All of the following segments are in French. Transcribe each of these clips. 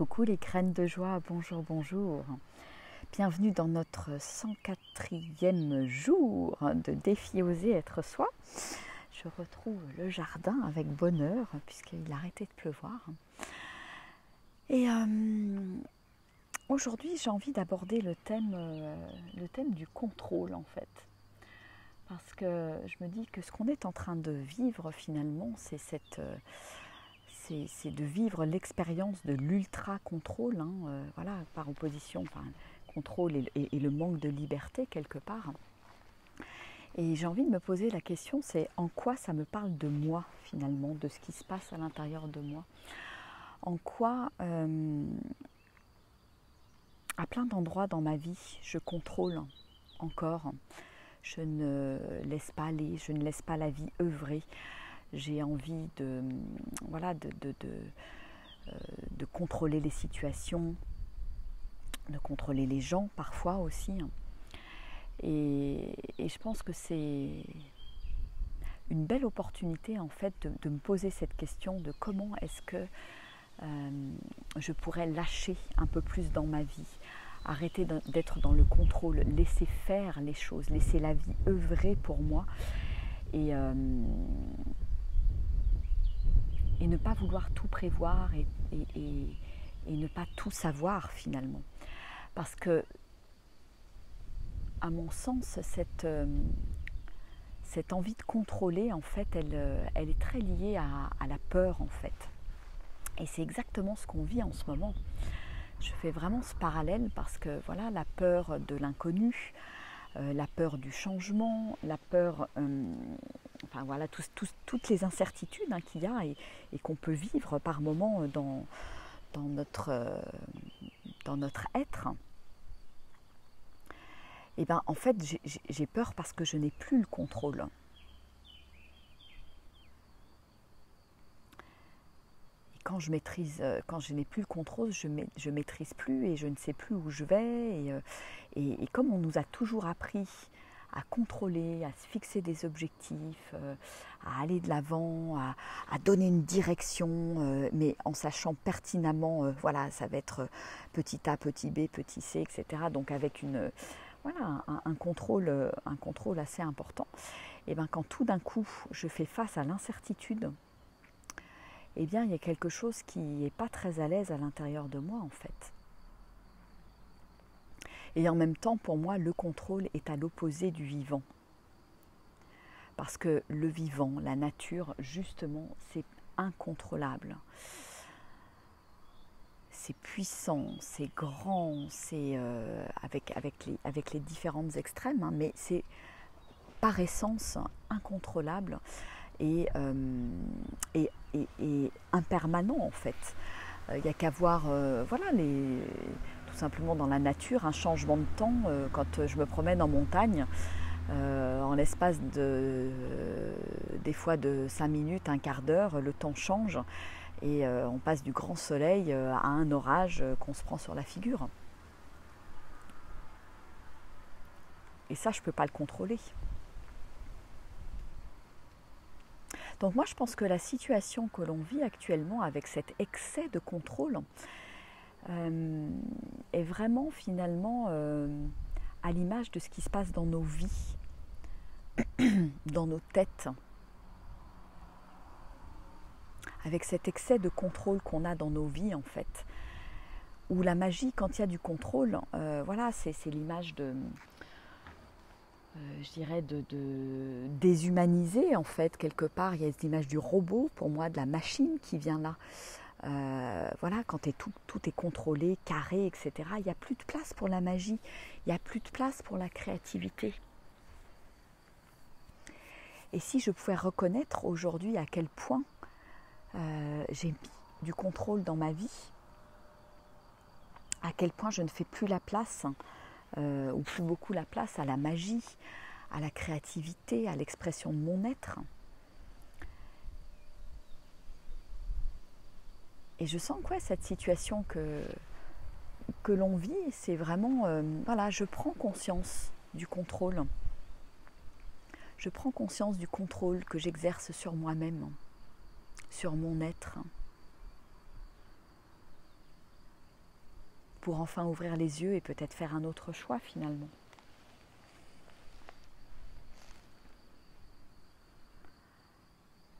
Coucou les graines de joie, bonjour, bonjour. Bienvenue dans notre 104e jour de défi oser être soi. Je retrouve le jardin avec bonheur puisqu'il a arrêté de pleuvoir. Et aujourd'hui j'ai envie d'aborder le thème du contrôle en fait. Parce que je me dis que ce qu'on est en train de vivre finalement, c'est de vivre l'expérience de l'ultra-contrôle, voilà, par opposition, enfin, contrôle et le manque de liberté quelque part. Et j'ai envie de me poser la question, c'est en quoi ça me parle de moi finalement, de ce qui se passe à l'intérieur de moi. En quoi, à plein d'endroits dans ma vie, je contrôle encore. Je ne laisse pas aller, je ne laisse pas la vie œuvrer. J'ai envie de contrôler les situations, de contrôler les gens parfois aussi. Et je pense que c'est une belle opportunité en fait de me poser cette question de comment est-ce que je pourrais lâcher un peu plus dans ma vie, arrêter d'être dans le contrôle, laisser faire les choses, laisser la vie œuvrer pour moi et ne pas vouloir tout prévoir et ne pas tout savoir finalement. Parce que, à mon sens, cette envie de contrôler, en fait, elle est très liée à la peur, en fait. Et c'est exactement ce qu'on vit en ce moment. Je fais vraiment ce parallèle parce que, voilà, la peur de l'inconnu, la peur du changement, la peur, enfin voilà, toutes les incertitudes qu'il y a et qu'on peut vivre par moments dans notre être. Et bien en fait j'ai peur parce que je n'ai plus le contrôle. Et quand je n'ai plus le contrôle, je maîtrise plus et je ne sais plus où je vais. Et comme on nous a toujours appris à contrôler, à se fixer des objectifs, à aller de l'avant, à donner une direction, mais en sachant pertinemment, voilà, ça va être petit A, petit B, petit C, etc. Donc avec un contrôle assez important. Et bien quand tout d'un coup je fais face à l'incertitude, eh bien il y a quelque chose qui n'est pas très à l'aise à l'intérieur de moi en fait. Et en même temps, pour moi, le contrôle est à l'opposé du vivant. Parce que le vivant, la nature, justement, c'est incontrôlable. C'est puissant, c'est grand, c'est avec les différentes extrêmes, mais c'est par essence incontrôlable et impermanent en fait. Il n'y a qu'à voir tout simplement dans la nature un changement de temps. Quand je me promène en montagne, en l'espace des fois de 5 minutes, un quart d'heure, le temps change et on passe du grand soleil à un orage qu'on se prend sur la figure. Et ça, je ne peux pas le contrôler. Donc moi, je pense que la situation que l'on vit actuellement avec cet excès de contrôle est vraiment finalement à l'image de ce qui se passe dans nos vies, dans nos têtes, avec cet excès de contrôle qu'on a dans nos vies en fait. Où la magie, quand il y a du contrôle, voilà, c'est l'image de... je dirais de déshumaniser en fait quelque part. Il y a cette image du robot pour moi, de la machine qui vient là. Voilà, quand tout est contrôlé, carré, etc. Il n'y a plus de place pour la magie, il n'y a plus de place pour la créativité. Et si je pouvais reconnaître aujourd'hui à quel point j'ai mis du contrôle dans ma vie, à quel point je ne fais plus la place, ou plus beaucoup la place à la magie, à la créativité, à l'expression de mon être. Et je sens que cette situation que l'on vit, c'est vraiment, voilà, je prends conscience du contrôle. Je prends conscience du contrôle que j'exerce sur moi-même, sur mon être. pour enfin ouvrir les yeux et peut-être faire un autre choix finalement.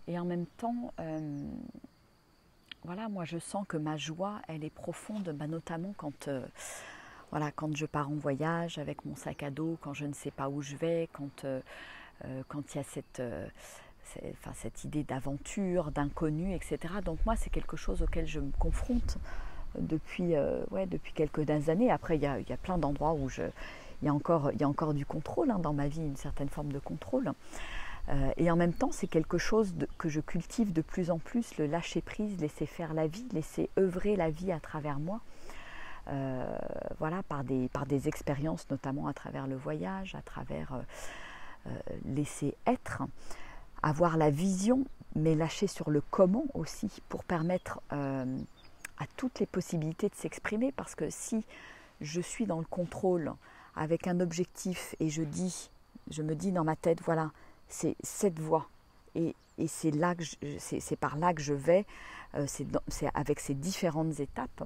Et en même temps, voilà, moi je sens que ma joie, elle est profonde, notamment quand, voilà, quand je pars en voyage avec mon sac à dos, quand je ne sais pas où je vais, quand il y a cette idée d'aventure, d'inconnu, etc. Donc moi, c'est quelque chose auquel je me confronte depuis quelques années. Après, il y a plein d'endroits où il y a encore du contrôle dans ma vie, une certaine forme de contrôle. Et en même temps, c'est quelque chose que je cultive de plus en plus, le lâcher prise, laisser faire la vie, laisser œuvrer la vie à travers moi. Voilà, par des expériences, notamment à travers le voyage, à travers laisser être, avoir la vision, mais lâcher sur le comment aussi, pour permettre à toutes les possibilités de s'exprimer. Parce que si je suis dans le contrôle avec un objectif et je me dis dans ma tête, voilà, c'est cette voie et c'est par là que je vais, c'est avec ces différentes étapes,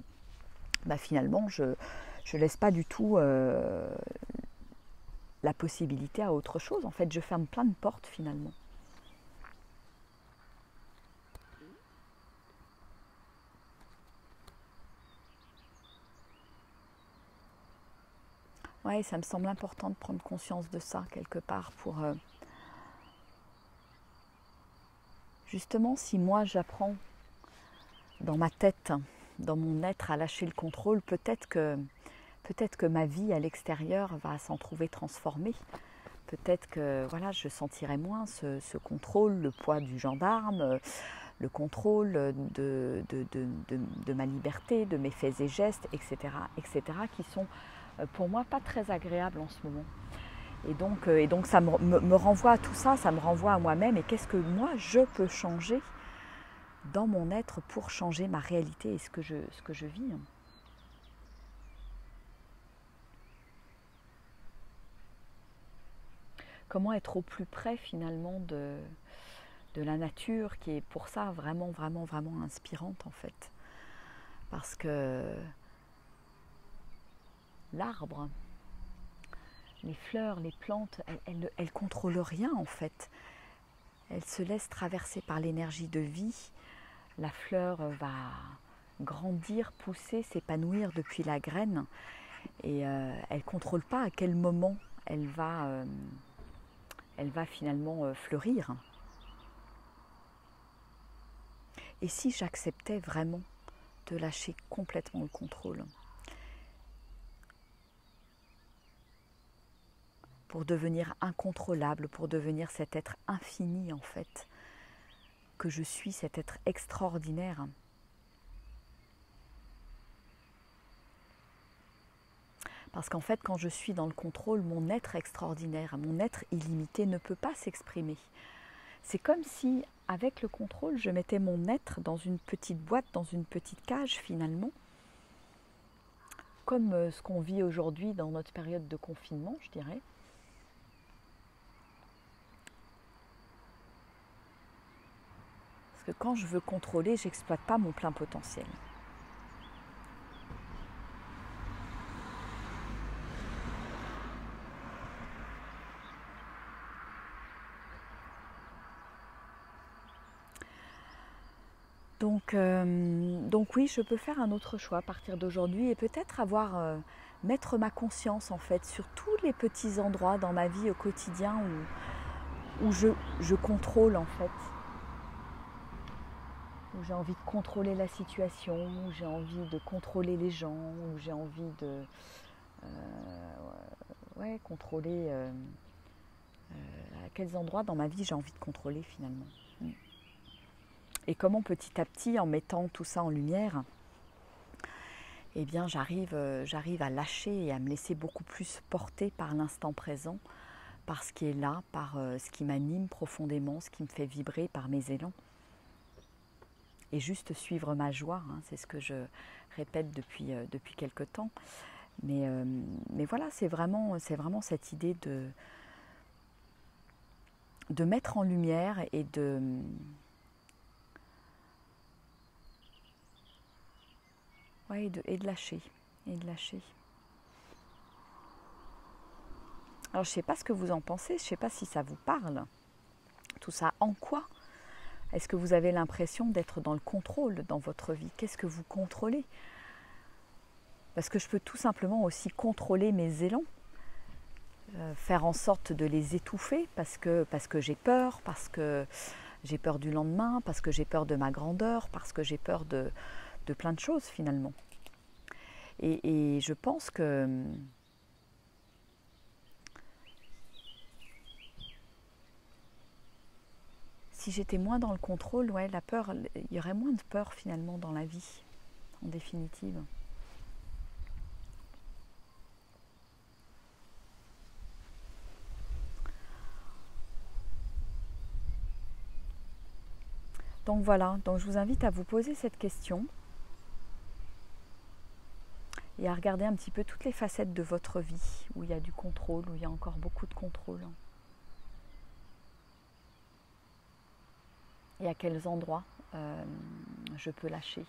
finalement je ne laisse pas du tout la possibilité à autre chose. En fait, je ferme plein de portes finalement. Ouais, ça me semble important de prendre conscience de ça quelque part pour justement, si moi j'apprends dans ma tête, dans mon être à lâcher le contrôle, peut-être que ma vie à l'extérieur va s'en trouver transformée. Peut-être que voilà, je sentirai moins ce contrôle, le poids du gendarme, le contrôle de ma liberté, de mes faits et gestes, etc., qui sont pour moi pas très agréables en ce moment. Et donc ça me renvoie à tout ça, ça me renvoie à moi-même et qu'est-ce que moi je peux changer dans mon être pour changer ma réalité et ce que je vis. Comment être au plus près finalement de la nature, qui est pour ça vraiment, vraiment, vraiment inspirante en fait. Parce que l'arbre, les fleurs, les plantes, elles contrôlent rien en fait. Elles se laissent traverser par l'énergie de vie. La fleur va grandir, pousser, s'épanouir depuis la graine. Et elle ne contrôle pas à quel moment elle va finalement fleurir. Et si j'acceptais vraiment de lâcher complètement le contrôle pour devenir incontrôlable, pour devenir cet être infini en fait, que je suis, cet être extraordinaire. Parce qu'en fait, quand je suis dans le contrôle, mon être extraordinaire, mon être illimité ne peut pas s'exprimer. C'est comme si, avec le contrôle, je mettais mon être dans une petite boîte, dans une petite cage finalement, comme ce qu'on vit aujourd'hui dans notre période de confinement, je dirais. Parce que quand je veux contrôler, je n'exploite pas mon plein potentiel. Donc oui, je peux faire un autre choix à partir d'aujourd'hui et peut-être mettre ma conscience en fait sur tous les petits endroits dans ma vie au quotidien où je contrôle en fait, où j'ai envie de contrôler la situation, où j'ai envie de contrôler les gens, où j'ai envie de contrôler à quels endroits dans ma vie j'ai envie de contrôler finalement. Et comment petit à petit, en mettant tout ça en lumière, eh bien j'arrive à lâcher et à me laisser beaucoup plus porter par l'instant présent, par ce qui est là, par ce qui m'anime profondément, ce qui me fait vibrer, par mes élans. Et juste suivre ma joie, c'est ce que je répète depuis quelque temps. Mais voilà, c'est vraiment cette idée de mettre en lumière et de lâcher. et de lâcher. Alors je ne sais pas ce que vous en pensez, je ne sais pas si ça vous parle. Tout ça, en quoi est-ce que vous avez l'impression d'être dans le contrôle dans votre vie? Qu'est-ce que vous contrôlez? Parce que je peux tout simplement aussi contrôler mes élans, faire en sorte de les étouffer parce que j'ai peur, parce que j'ai peur du lendemain, parce que j'ai peur de ma grandeur, parce que j'ai peur de plein de choses finalement. Et je pense que si j'étais moins dans le contrôle, ouais, la peur, il y aurait moins de peur finalement dans la vie, en définitive. Donc voilà, donc je vous invite à vous poser cette question et à regarder un petit peu toutes les facettes de votre vie où il y a du contrôle, où il y a encore beaucoup de contrôle. Et à quels endroits je peux lâcher.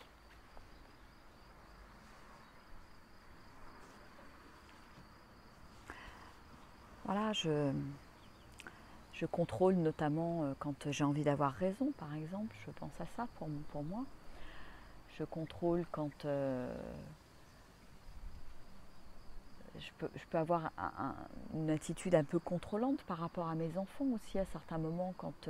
Voilà, je contrôle notamment quand j'ai envie d'avoir raison, par exemple. Je pense à ça pour moi. Je contrôle quand je peux avoir une attitude un peu contrôlante par rapport à mes enfants aussi à certains moments quand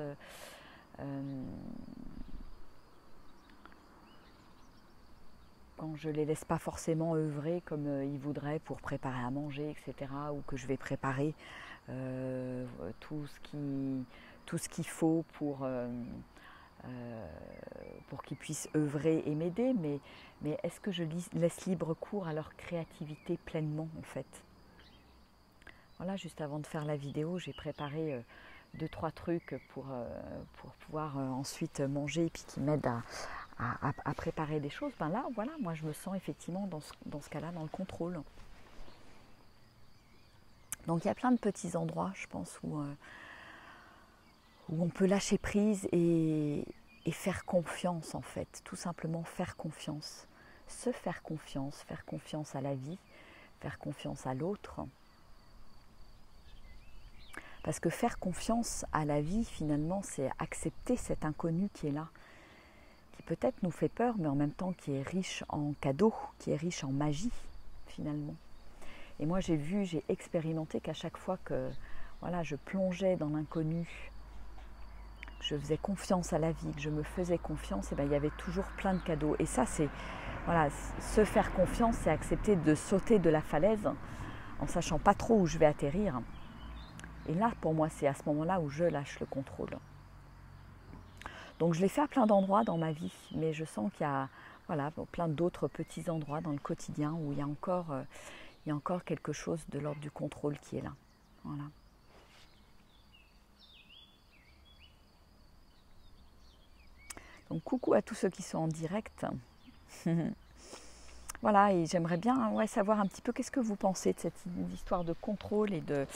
je ne les laisse pas forcément œuvrer comme ils voudraient pour préparer à manger, etc. Ou que je vais préparer tout ce qu'il faut pour qu'ils puissent œuvrer et m'aider, mais est-ce que je laisse libre cours à leur créativité pleinement en fait? Voilà, juste avant de faire la vidéo, j'ai préparé 2-3 trucs pour pouvoir ensuite manger et puis qui m'aident à préparer des choses. Ben là, voilà, moi je me sens effectivement dans ce cas-là, dans le contrôle. Donc il y a plein de petits endroits, je pense, où on peut lâcher prise et faire confiance en fait, tout simplement faire confiance, se faire confiance à la vie, faire confiance à l'autre. Parce que faire confiance à la vie finalement c'est accepter cet inconnu qui est là, qui peut-être nous fait peur mais en même temps qui est riche en cadeaux, qui est riche en magie finalement. Et moi j'ai expérimenté qu'à chaque fois que voilà, je plongeais dans l'inconnu, je faisais confiance à la vie, que je me faisais confiance, et ben, il y avait toujours plein de cadeaux. Et ça, c'est voilà, se faire confiance, c'est accepter de sauter de la falaise en sachant pas trop où je vais atterrir. Et là, pour moi, c'est à ce moment-là où je lâche le contrôle. Donc je l'ai fait à plein d'endroits dans ma vie, mais je sens qu'il y a voilà, plein d'autres petits endroits dans le quotidien où il y a encore quelque chose de l'ordre du contrôle qui est là. Voilà. Donc coucou à tous ceux qui sont en direct. Voilà, et j'aimerais bien savoir un petit peu qu'est-ce que vous pensez de cette histoire de contrôle et de...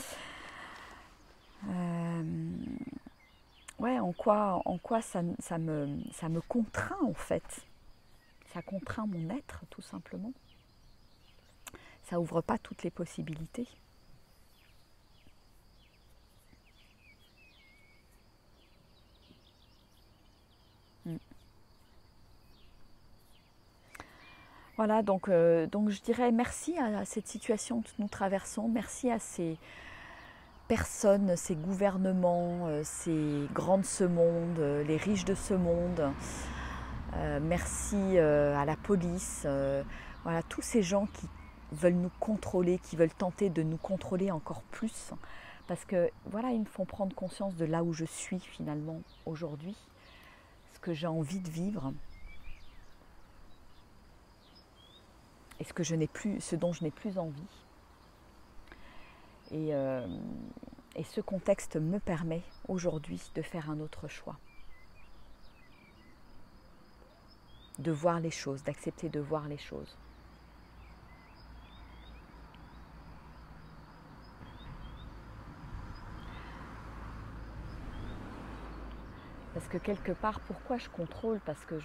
en quoi ça me contraint en fait. Ça contraint mon être tout simplement. Ça ouvre pas toutes les possibilités. Voilà, donc je dirais merci à cette situation que nous traversons, merci à ces personnes, ces gouvernements, ces grands de ce monde, les riches de ce monde, merci à la police, voilà, tous ces gens qui veulent nous contrôler, qui veulent tenter de nous contrôler encore plus, parce que voilà, ils me font prendre conscience de là où je suis finalement aujourd'hui, ce que j'ai envie de vivre. Et ce dont je n'ai plus envie. Et ce contexte me permet aujourd'hui de faire un autre choix. De voir les choses, d'accepter de voir les choses. Parce que quelque part, pourquoi je contrôle? Parce que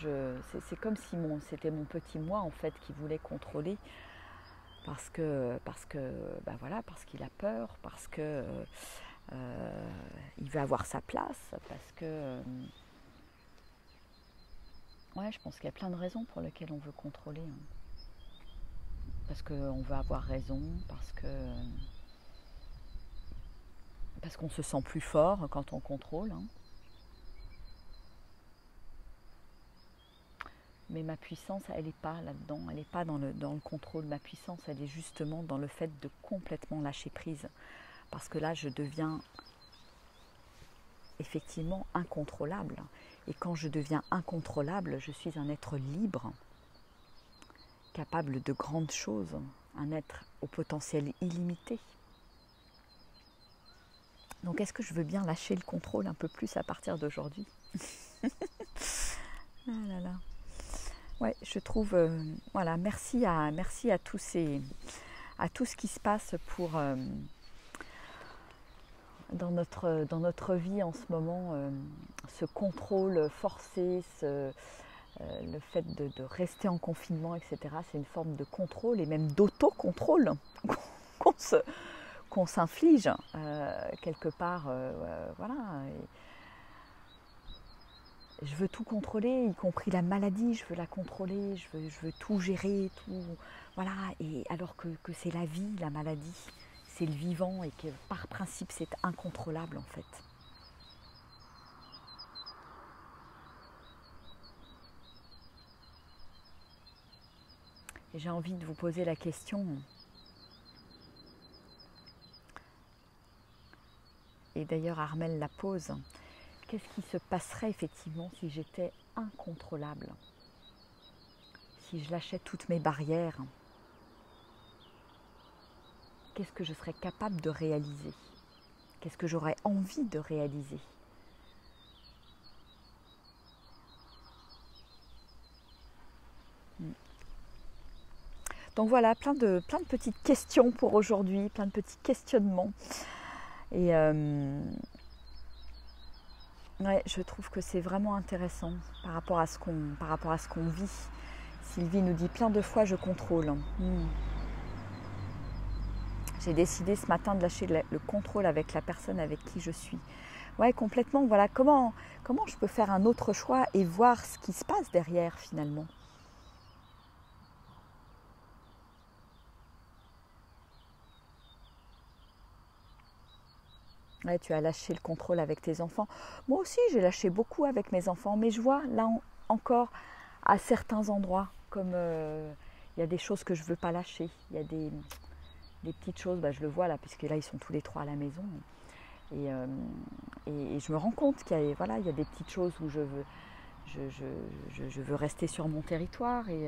c'est comme si c'était mon petit moi en fait qui voulait contrôler. ben voilà, parce qu'il a peur, parce que il veut avoir sa place, parce que ouais, je pense qu'il y a plein de raisons pour lesquelles on veut contrôler, hein. Parce qu'on veut avoir raison, parce qu'on se sent plus fort quand on contrôle, hein. Mais ma puissance, elle n'est pas là-dedans, elle n'est pas dans le contrôle. Ma puissance, elle est justement dans le fait de complètement lâcher prise. Parce que là, je deviens effectivement incontrôlable. Et quand je deviens incontrôlable, je suis un être libre, capable de grandes choses, un être au potentiel illimité. Donc est-ce que je veux bien lâcher le contrôle un peu plus à partir d'aujourd'hui? Ah là là. Ouais, je trouve, voilà, merci à tout ce qui se passe pour dans notre vie en ce moment, ce contrôle forcé, le fait de rester en confinement, etc. C'est une forme de contrôle et même d'autocontrôle qu'on s'inflige quelque part, voilà. Je veux tout contrôler, y compris la maladie, je veux la contrôler, je veux tout gérer, tout, voilà. Et alors que c'est la vie, la maladie, c'est le vivant et que par principe c'est incontrôlable en fait. Et j'ai envie de vous poser la question, et d'ailleurs Armelle la pose, qu'est-ce qui se passerait effectivement si j'étais incontrôlable? Si je lâchais toutes mes barrières, qu'est-ce que je serais capable de réaliser? Qu'est-ce que j'aurais envie de réaliser? Donc voilà, plein de petites questions pour aujourd'hui, plein de petits questionnements. Et ouais, je trouve que c'est vraiment intéressant par rapport à ce qu'on vit. Sylvie nous dit plein de fois je contrôle. J'ai décidé ce matin de lâcher le contrôle avec la personne avec qui je suis. Ouais, complètement. Voilà, comment je peux faire un autre choix et voir ce qui se passe derrière finalement. Ouais, tu as lâché le contrôle avec tes enfants. Moi aussi, j'ai lâché beaucoup avec mes enfants, mais je vois là encore à certains endroits, comme il y a des choses que je ne veux pas lâcher. Il y a des petites choses, je le vois là, puisque là, ils sont tous les trois à la maison. Et je me rends compte qu'il y a, voilà, il y a des petites choses où je veux rester sur mon territoire et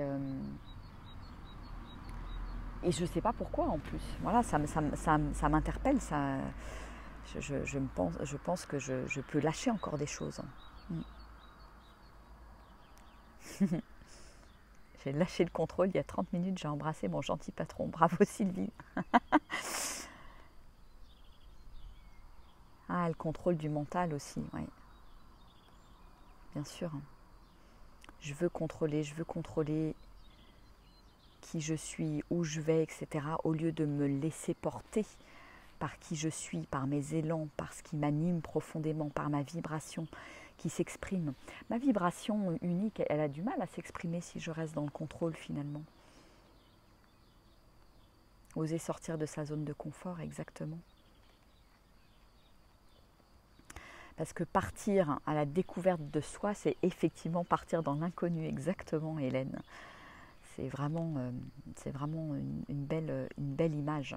je ne sais pas pourquoi en plus. Voilà, ça m'interpelle, je pense que je peux lâcher encore des choses. J'ai lâché le contrôle il y a 30 minutes, j'ai embrassé mon gentil patron. Bravo Sylvie. Ah, le contrôle du mental aussi, oui. Bien sûr. Je veux contrôler qui je suis, où je vais, etc. Au lieu de me laisser porter par qui je suis, par mes élans, par ce qui m'anime profondément, par ma vibration qui s'exprime. Ma vibration unique, elle a du mal à s'exprimer si je reste dans le contrôle finalement. Oser sortir de sa zone de confort, exactement. Parce que partir à la découverte de soi, c'est effectivement partir dans l'inconnu, exactement Hélène. C'est vraiment une belle image.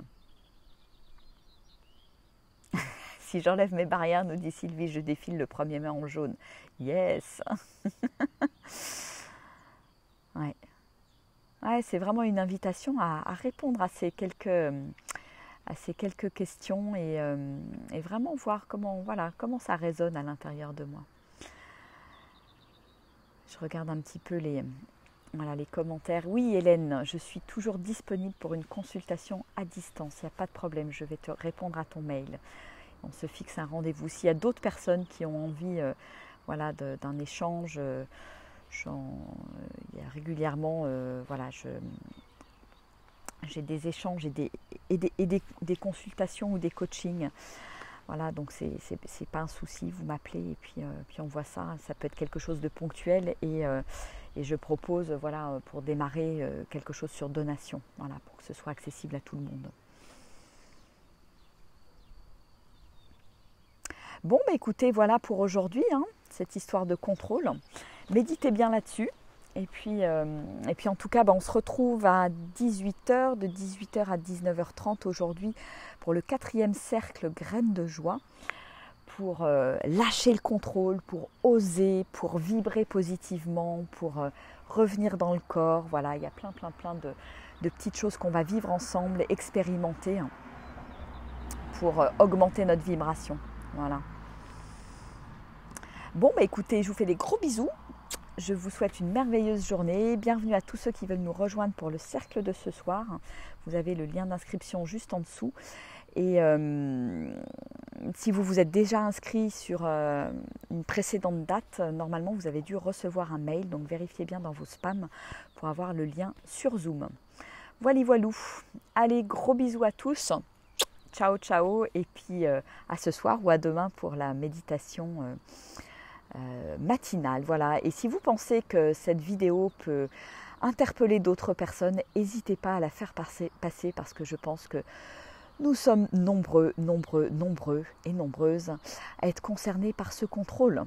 Si j'enlève mes barrières, nous dit Sylvie, je défile le 1er mai en jaune. Yes. Ouais. Ouais, c'est vraiment une invitation à répondre à ces quelques questions et vraiment voir comment ça résonne à l'intérieur de moi. Je regarde un petit peu les commentaires. Oui Hélène, je suis toujours disponible pour une consultation à distance. Il n'y a pas de problème, je vais te répondre à ton mail. On se fixe un rendez-vous. S'il y a d'autres personnes qui ont envie d'un échange, il y a régulièrement, j'ai des échanges des consultations ou des coachings. Voilà, donc c'est pas un souci, vous m'appelez et puis on voit ça. Ça peut être quelque chose de ponctuel et je propose, voilà, pour démarrer quelque chose sur donation, voilà, pour que ce soit accessible à tout le monde. Bon, bah écoutez, voilà pour aujourd'hui, hein, cette histoire de contrôle. Méditez bien là-dessus. Et puis en tout cas, bah, on se retrouve à 18h, de 18h à 19h30 aujourd'hui pour le 4e cercle Graines de joie, pour lâcher le contrôle, pour oser, pour vibrer positivement, pour revenir dans le corps. Voilà, il y a plein de petites choses qu'on va vivre ensemble, expérimenter, hein, pour augmenter notre vibration. Voilà. Bon, bah écoutez, je vous fais des gros bisous. Je vous souhaite une merveilleuse journée. Bienvenue à tous ceux qui veulent nous rejoindre pour le cercle de ce soir. Vous avez le lien d'inscription juste en dessous. Et si vous vous êtes déjà inscrit sur une précédente date, normalement vous avez dû recevoir un mail. Donc vérifiez bien dans vos spams pour avoir le lien sur Zoom. Voilà, voilou. Allez, gros bisous à tous. Ciao, ciao. Et puis à ce soir ou à demain pour la méditation matinale. Voilà. Et si vous pensez que cette vidéo peut interpeller d'autres personnes, n'hésitez pas à la faire passer parce que je pense que nous sommes nombreux et nombreuses à être concernés par ce contrôle,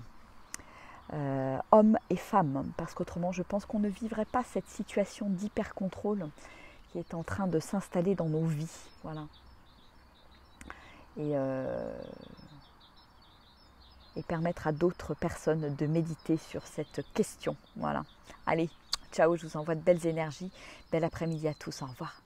hommes et femmes, parce qu'autrement je pense qu'on ne vivrait pas cette situation d'hyper-contrôle qui est en train de s'installer dans nos vies. Voilà. Et permettre à d'autres personnes de méditer sur cette question. Voilà. Allez, ciao, je vous envoie de belles énergies. Bel après-midi à tous, au revoir.